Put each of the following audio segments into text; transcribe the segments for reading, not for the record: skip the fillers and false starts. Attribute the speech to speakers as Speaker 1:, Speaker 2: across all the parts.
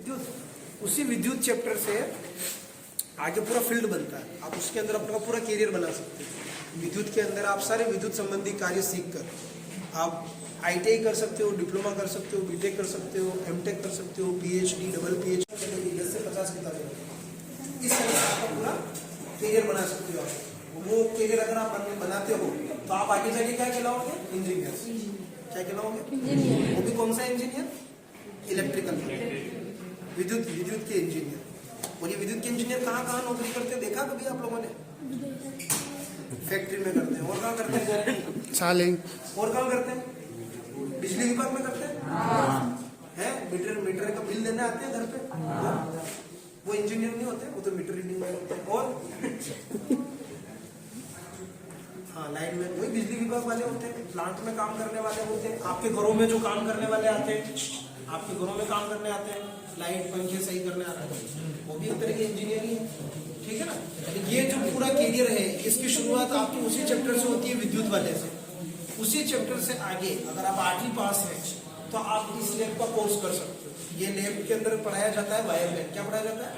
Speaker 1: विद्युत, उसी विद्युत चैप्टर से आगे पूरा फील्ड बनता है। आप उसके अंदर अपना पूरा करियर बना सकते हैं। विद्युत के अंदर आप सारे विद्युत संबंधी कार्य सीख कर आप ITI कर सकते हो, डिप्लोमा कर सकते हो, BTech कर सकते हो, MTech कर सकते हो, PhD, डबल PhD, 10 से 50 किताबें। इस तरह से आपका पूरा करियर बना सकते हो। आप वो करियर अगर आप बनाते हो तो आप आगे जाके क्या कहलाओगे? इंजीनियर। क्या कहलाओगे? इंजीनियर। वो भी कौन सा इंजीनियर? इलेक्ट्रिकल, विद्युत के इंजीनियर। और ये विद्युत के इंजीनियर कहाँ नौकरी करते हैं देखा कभी आप लोगों ने? फैक्ट्री में करते हैं। और कहाँ करते हैं? सालिंग। और कहाँ करते हैं? बिजली विभाग में करते हैं। है मीटर का बिल देने आते हैं घर पे। वो इंजीनियर नहीं होते, वो तो मीटर रीडिंग में होते हैं। और हाँ, लाइन में वही बिजली विभाग वाले होते हैं, प्लांट में काम करने वाले होते हैं। आपके घरों में जो काम करने वाले आते हैं, आपके घरों में काम करने आते हैं, लाइट पंखे सही करने आते हैं, वो भी एक तरह की इंजीनियरिंग है। ठीक है ना? ये जो पूरा करियर है इसकी शुरुआत आपकी उसी चैप्टर से होती है, विद्युत वाले से। उसी चैप्टर से आगे अगर आप 8वीं पास है तो आप इस लैब का कोर्स कर सकते हो। ये लैब के अंदर पढ़ाया जाता है वायरमैन। क्या पढ़ाया जाता है?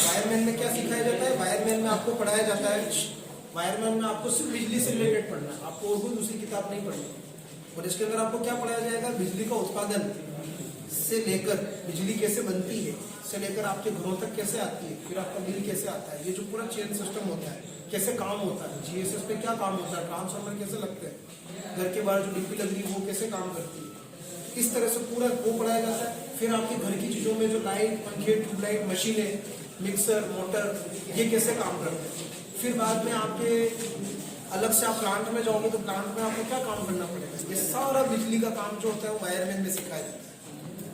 Speaker 1: वायरमैन में क्या सिखाया जाता है? वायरमैन में आपको पढ़ाया जाता है, वायरमैन में आपको सिर्फ बिजली से रिलेटेड पढ़ना है, आपको और कोई दूसरी किताब नहीं पढ़नी। और इसके अंदर आपको क्या पढ़ाया जाएगा? बिजली का उत्पादन से लेकर बिजली कैसे बनती है से लेकर आपके घरों तक कैसे आती है, फिर आपका बिल कैसे आता है, ये जो पूरा चेन सिस्टम होता है कैसे काम होता है, GSS पे क्या काम होता है, ट्रांसफार्मर कैसे लगते हैं, घर के बाहर जो डीपी लग रही है वो कैसे काम करती है, इस तरह से पूरा वो पढ़ाया जाता है। फिर आपके घर की चीजों में जो लाइट, पंखे, ट्यूबलाइट, मशीनें, मिक्सर, मोटर, ये कैसे काम करते हैं। फिर बाद में आपके अलग से आप प्लांट में जाओगे तो प्लांट में आपको क्या काम करना पड़ेगा, ये सारा बिजली का काम जो होता है वो वायरमैन में सिखाया जाता है।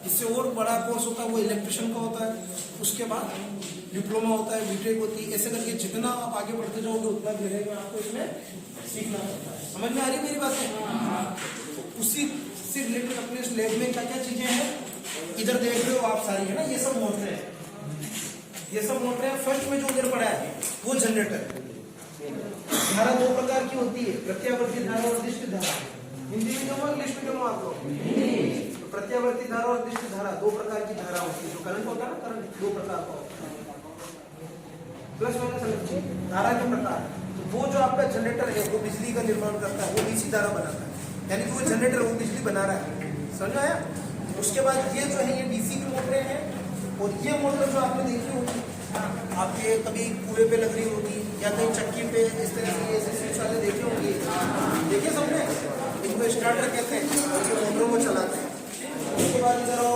Speaker 1: इससे और बड़ा कोर्स होता है वो इलेक्ट्रिशियन का होता है, उसके बाद डिप्लोमा होता है, BTech होती है। ऐसे करके जितना आप आगे बढ़ते जाओगे उतना धीरे में आपको इसमें सीखना पड़ता है। समझ में आ रही मेरी बातें? उसी से रिलेटेड अपने इस लैब में क्या क्या चीजें हैं इधर देख रहे हो आप सारी, है ना? ये सब मोटरें हैं, ये सब मोटरें। फर्स्ट में जो उधर पड़ा है वो जनरेटर। धारा दो प्रकार की होती है, प्रत्यावर्ती धारा और दिष्ट धारा। हिंदी में जो इंग्लिश में जो आप लोग प्रत्यावर्ती धारा और दिष्ट धारा दो प्रकार की धारा होती है। जो करंट होता है ना, करंट दो प्रकार का होता है, प्लस माइनस धारा के प्रकार। तो वो जो आपका जनरेटर है वो बिजली का निर्माण करता है, वो DC धारा बनाता है, यानी कि वो जनरेटर वो बिजली बना रहा है। समझ आया? उसके बाद ये जो है ये DC की मोटरें हैं। और ये मोटर जो आपने देखी होगी आपके कभी कुएं पे लग रही होगी या कहीं चक्की पे इस तरह से ये स्विच वाले देखे होंगे, देखिए सबने, इनको स्टार्टर कहते हैं और ये मोटरों को चलाते हैं। उसके बाद इधर आओ,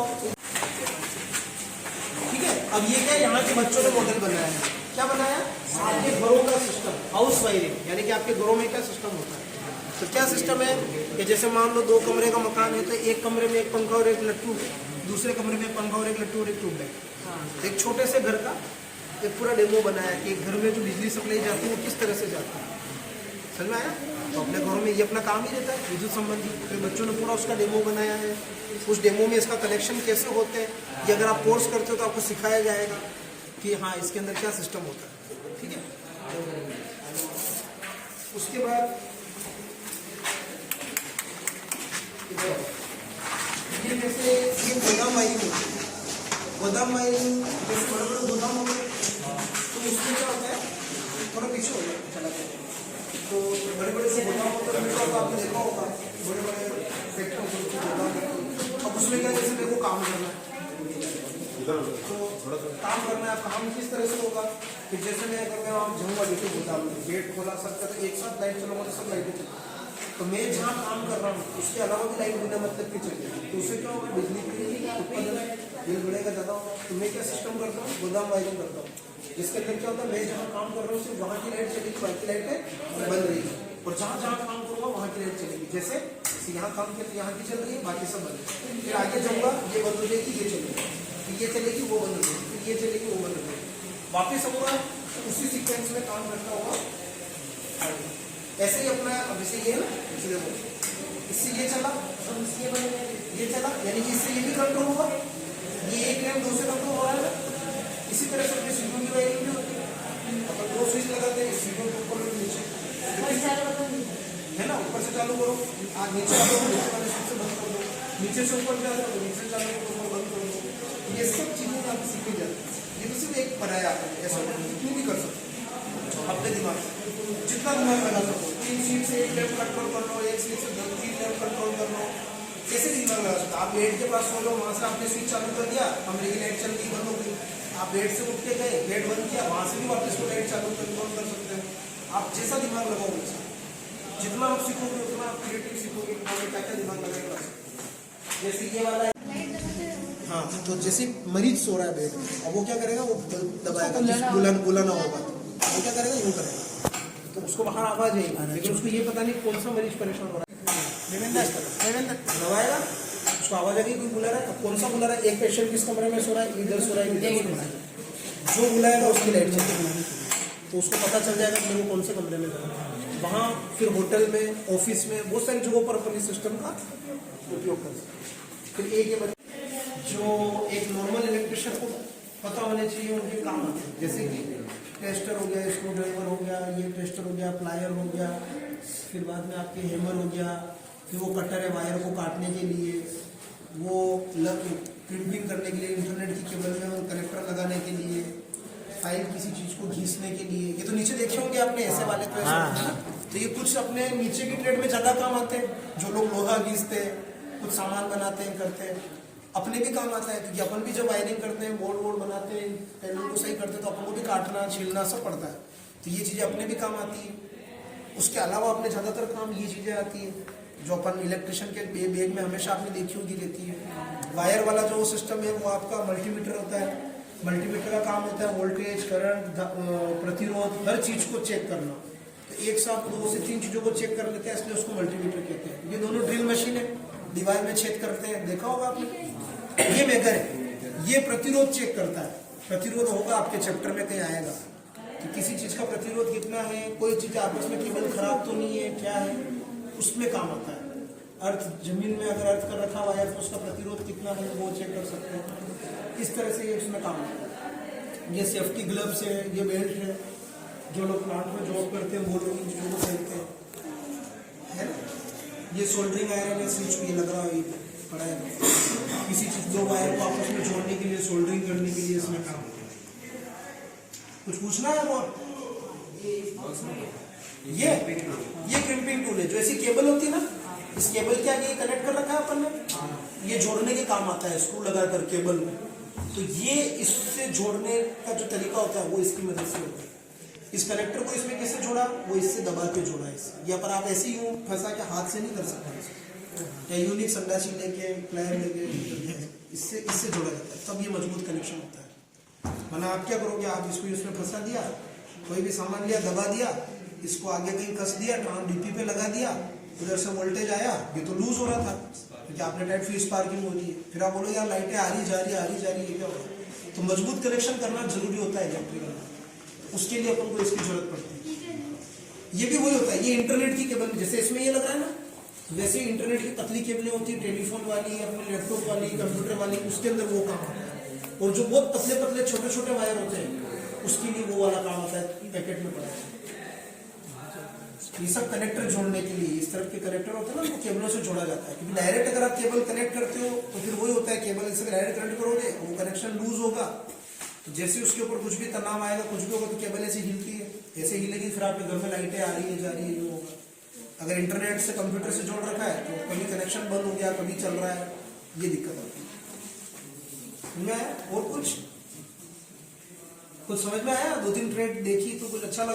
Speaker 1: ठीक है? अब ये क्या यहाँ के बच्चों ने मॉडल बनाया है, क्या बनाया? आपके घरों का सिस्टम, हाउस वायरिंग, यानी कि आपके घरों में क्या सिस्टम होता है। तो क्या सिस्टम है कि जैसे मान लो 2 कमरे का मकान है तो एक कमरे में एक पंखा और एक लट्टू, दूसरे कमरे में एक पंखा और एक लट्टू और एक ट्यूबलाइट। एक छोटे से घर का एक पूरा डेमो बनाया कि घर में जो बिजली सप्लाई जाती है वो किस तरह से जाती है। समझ में आया? तो अपने घरों में ये अपना काम ही रहता है विद्युत संबंधी। फिर बच्चों ने पूरा उसका डेमो बनाया है, उस डेमो में इसका कनेक्शन कैसे होते हैं ये अगर आप कोर्स करते हो तो आपको सिखाया जाएगा कि हाँ इसके अंदर क्या सिस्टम होता है। ठीक है? उसके बाद ये जैसे ये गोदाम वायरिंग होती है, गोदाम वायरिंग जैसे बड़े बड़े गोदाम होते हैं तो उसमें क्या होता है, थोड़ा पीछे हो जाए चला जाए तो बड़े बड़े से गोदाम होते हैं तो आपने देखा होगा बड़े बड़े फैक्ट्री गोदाम। अब उसमें क्या जैसे मेरे को काम करना है तो काम करना है, काम किस तरह से होगा कि जैसे मैं अगर मैं वहाँ जाऊँगा देखिए गोदाम में गेट खोला सकता तो एक साथ लाइट चलाऊंगा तो सब लाइटें चलेंगी। तो मैं जहाँ काम कर रहा हूँ उसके अलावा भी लाइट बिना मतलब की चलेगी तो उससे क्या होगा, बिजली की उत्पादन बिल बढ़ेगा ज़्यादा होगा। तो मैं क्या सिस्टम करता हूँ, गोदाम वायरिंग करता हूँ, जिसके अंदर क्या होता है मैं जहाँ काम कर रहा हूँ सिर्फ वहाँ की लाइट चलेगी, बाकी लाइटें बंद रहेगी। और जहाँ जहाँ काम करूँगा वहाँ की लाइट चलेगी। जैसे यहाँ काम करते यहाँ की चल रही है, बाकी सब बंद है। फिर आगे जाऊँगा ये बंद हो जाएगी, ये चलेगी, फिर ये चलेगी वो बंद हो जाएगी, फिर ये चलेगी वो बंद हो जाएगी। वापिस आऊँगा उसी सीक्वेंस में काम करता हुआ ऐसे ही अपना। अब जैसे ये ना इससे ये चला, ये चला, यानी कि इससे ये भी कंट्रोल होगा, ये एक लैंप दूसरे कंट्रोल हो रहा है। इसी तरह से अपने सीधों की वायरिंग भी होती है। अपन 2 स्विच लगाते हैं, सीधों के ऊपर नीचे है ना, ऊपर से चालू करो, नीचे आ जाओ नीचे वाले स्विच से बंद कर दो, नीचे से ऊपर जा रहे हो नीचे चालू करो ऊपर बंद कर दो। ये सब चीजें आप सीखी जाती है। ये तो सिर्फ एक बनाया आपने, ऐसा कितनी भी कर सकते अपने दिमाग से, जितना दिमाग लगा सको। 3 सीट से 1 लेफ्ट कंट्रोल कर लो, 1 सीट से 3 लेफ्ट कंट्रोल कर लो, कैसे भी दिमाग लगा सकते। आप बेड के पास सो लो, वहां से आपने स्विच चालू कर दिया, कमरे की लाइट चल गई, बंद हो गई। आप बेड से उठ के गए, बेड बंद किया, वहां से भी वापस को लाइट चालू कर बंद कर सकते हैं। आप जैसा दिमाग लगाओगे, जितना आप सीखोगे उतना आप क्रिएटिव सीखोगे, क्या क्या दिमाग लगाएगा। जैसे ये वाला है, हाँ, तो जैसे मरीज सो रहा है बेड में, अब वो क्या करेगा, वो दबाएगा, बुलाना होगा, वो क्या करेगा, यूँ करेगा, तो उसको बाहर आवाज आएगी, लेकिन उसको ये पता नहीं कौन सा मरीज परेशान हो रहा है। दबाएगा, उसको आवाज आएगी, कोई बुला रहा है, कौन सा बुला रहा है, एक पेशेंट किस कमरे में सो रहा है, इधर सो रहा है, इधर सो रहा है, जो बुलाएगा उसकी लाइट चलेगी, तो उसको पता चल जाएगा कि मेरे को कौन से कमरे में जाना है। वहाँ फिर होटल में, ऑफिस में, बहुत सारी जगहों पर अपन इस सिस्टम का उपयोग कर सकते हैं। फिर एक ये जो एक नॉर्मल इलेक्ट्रिशियन को पता होने चाहिए उनके काम आते हैं, जैसे कि टेस्टर हो गया, स्क्रू ड्राइवर हो गया, ये टेस्टर हो गया, प्लायर हो गया, फिर बाद में आपके हैमर हो गया, फिर वो कटर है वायर को काटने के लिए, वो क्रिम्पिंग करने के लिए, इंटरनेट की केबल में कनेक्टर लगाने के लिए, फाइल किसी चीज को घिसने के लिए। ये तो नीचे देखे होंगे आपने ऐसे वाले, तो ऐसे तो ये कुछ अपने नीचे की ट्रेड में ज्यादा काम आते हैं, जो लोग लोहा घिसते हैं, कुछ सामान बनाते हैं, करते हैं, अपने भी काम आता है, क्योंकि अपन भी जब वायरिंग करते हैं, बोर्ड वोर्ड बनाते हैं, पैनल को सही करते हैं, तो अपन को भी काटना छीलना सब पड़ता है, तो ये चीजें अपने भी काम आती है। उसके अलावा अपने ज्यादातर काम ये चीजें आती है जो अपन इलेक्ट्रिशियन के बैग में हमेशा आपने देखी होगी रहती है। वायर वाला जो सिस्टम है वो आपका मल्टीमीटर होता है, मल्टीमीटर का काम होता है वोल्टेज, करंट, प्रतिरोध, हर चीज को चेक करना। तो एक साथ 2 से 3 चीजों को चेक कर लेते हैं, इसलिए उसको मल्टीमीटर कहते हैं। ये दोनों ड्रिल मशीन है, दीवार में छेद करते हैं, देखा होगा आपने। ये मेगर है, ये प्रतिरोध चेक करता है, प्रतिरोध होगा आपके चैप्टर में कहीं आएगा कि किसी चीज का प्रतिरोध कितना है, कोई चीज आपस में केबल खराब तो नहीं है, क्या है, उसमें काम आता है। अर्थ, जमीन में अगर अर्थ कर रखा हुआ है तो उसका प्रतिरोध कितना है वो चेक कर सकते हैं। इस तरह से ये उसमें काम आता है। ये सेफ्टी ग्लव्स है, ये बेल्ट है, जो लोग प्लांट में जॉब करते हैं वो लोग इन चीजों को पहनते हैं, है ना। ये सोल्डरिंग आयरन है, स्विच भी लग रहा है, पड़ा है, किसी चीज 2 वायर को आपस में जोड़ने के लिए, सोल्डरिंग करने के लिए इसमें काम। कुछ पूछना है और ये क्रिम्पिंग टूल है, जो ऐसी केबल होती है ना, इस केबल के आगे कनेक्ट कर रखा है अपन ने, ये जोड़ने के काम आता है, स्क्रू लगाकर केबल में। तो ये इससे जोड़ने का जो तरीका होता है वो इसकी मदद से होता है। इस कनेक्टर को इसमें कैसे जोड़ा, वो इससे दबा के जोड़ा है। या पर आप ऐसे ही फंसा के हाथ से नहीं कर सकते, या यूनिक संडासी लेके, प्लायर लेके, इससे जोड़ा जाता है, तब ये मजबूत कनेक्शन होता है। वरना आप क्या करोगे, आप इसको इसमें फंसा दिया, कोई भी सामान लिया, दबा दिया, इसको आगे कहीं कस दिया, डीपी पे लगा दिया, उधर से वोल्टेज आया, ये तो लूज हो रहा था क्योंकि आपने टाइट फ्यूज स्पार्किंग हो रही है, फिर आप बोलोगे यार लाइटें आ रही जा रही है, क्या हो रहा है। तो मजबूत कनेक्शन करना जरूरी होता है इलेक्ट्रिकल, उसके लिए अपन को इसकी जरूरत पड़ती है। ये भी वही होता है, ये इंटरनेट की केबल, जैसे इसमें ये लग रहा है ना, वैसे इंटरनेट की पतली केबलें होती है, टेलीफोन वाली, अपने लैपटॉप वाली, कंप्यूटर वाली, उसके अंदर वो काम आता है। और जो बहुत पतले पतले छोटे छोटे वायर होते हैं, उसके लिए वो वाला काम आता है, पैकेट में पड़ा है। ये सब कनेक्टर जोड़ने के लिए, इस तरफ के कनेक्टर होते हैं ना, वो केबलों से जोड़ा जाता है, क्योंकि डायरेक्ट अगर आप केबल कनेक्ट करते हो तो फिर वही होता है, केबल से डायरेक्ट कनेक्ट करोगे वो कनेक्शन लूज होगा, तो जैसे उसके ऊपर कुछ भी तनाव आएगा, कुछ भी होगा, तो केबल ऐसे हिलती है, ऐसे हिलेगी, फिर आपके घर में लाइटें आ रही है, जा रही है, ये होगा। अगर इंटरनेट से कंप्यूटर से जोड़ रखा है तो कभी कनेक्शन बंद हो गया, कभी चल रहा है, ये दिक्कत आती है। और कुछ समझ में आया, 2-3 ट्रेड देखी तो कुछ अच्छा लगा।